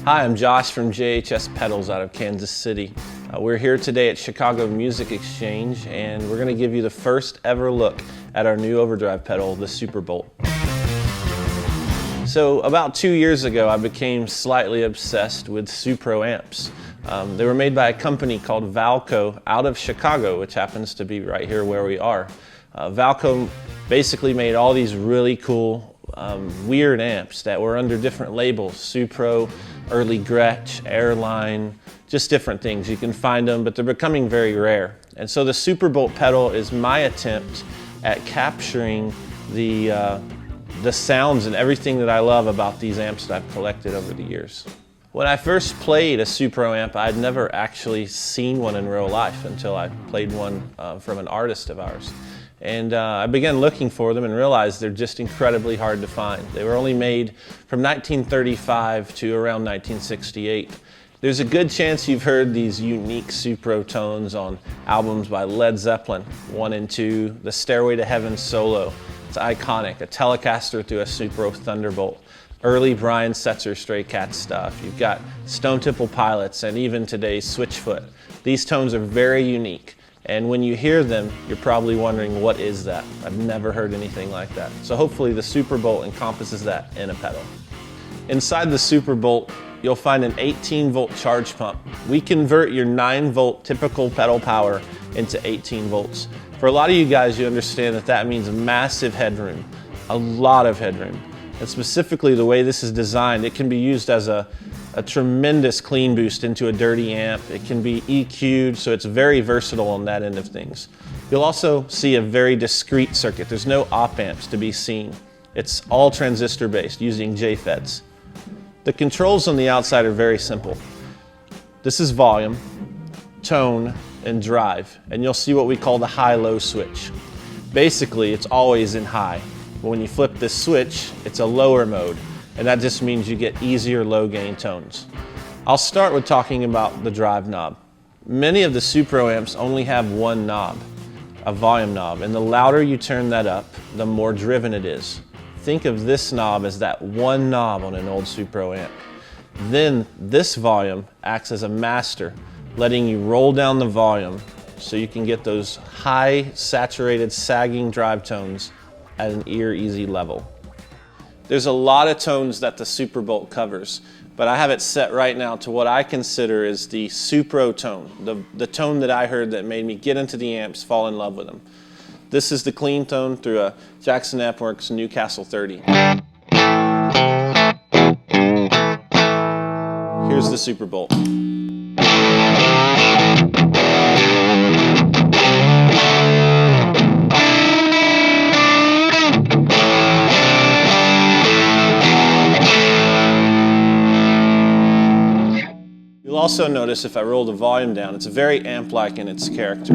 Hi, I'm Josh from JHS Pedals out of Kansas City. We're here today at Chicago Music Exchange, and we're going to give you the first ever look at our new overdrive pedal, the SuperBolt. So about 2 years ago, I became slightly obsessed with Supro Amps. They were made by a company called Valco out of Chicago, which happens to be right here where we are. Valco basically made all these really cool weird amps that were under different labels: Supro, Early Gretsch, Airline, just different things. You can find them, but they're becoming very rare. And so the SuperBolt pedal is my attempt at capturing the sounds and everything that I love about these amps that I've collected over the years. When I first played a Supro amp, I'd never actually seen one in real life until I played one from an artist of ours. And I began looking for them and realized they're just incredibly hard to find. They were only made from 1935 to around 1968. There's a good chance you've heard these unique Supro tones on albums by Led Zeppelin 1 and 2, the Stairway to Heaven solo. It's iconic, a Telecaster through a Supro Thunderbolt. Early Brian Setzer Stray Cat stuff. You've got Stone Temple Pilots and even today's Switchfoot. These tones are very unique. And when you hear them, you're probably wondering, what is that? I've never heard anything like that. So hopefully the SuperBolt encompasses that in a pedal. Inside the SuperBolt, you'll find an 18-volt charge pump. We convert your 9-volt typical pedal power into 18 volts. For a lot of you guys, you understand that that means massive headroom, a lot of headroom. And specifically the way this is designed, it can be used as a tremendous clean boost into a dirty amp. It can be EQ'd, so it's very versatile on that end of things. You'll also see a very discrete circuit. There's no op amps to be seen. It's all transistor based using JFETs. The controls on the outside are very simple. This is volume, tone, and drive, and you'll see what we call the high-low switch. Basically, it's always in high, but when you flip this switch, it's a lower mode. And that just means you get easier low gain tones. I'll start with talking about the drive knob. Many of the Supro amps only have one knob, a volume knob, and the louder you turn that up, the more driven it is. Think of this knob as that one knob on an old Supro amp. Then this volume acts as a master, letting you roll down the volume so you can get those high, saturated, sagging drive tones at an ear-easy level. There's a lot of tones that the SuperBolt covers, but I have it set right now to what I consider is the Supro tone, the tone that I heard that made me get into the amps, fall in love with them. This is the clean tone through a Jackson Ampworks Newcastle 30. Here's the SuperBolt. You'll also notice if I roll the volume down, it's very amp-like in its character.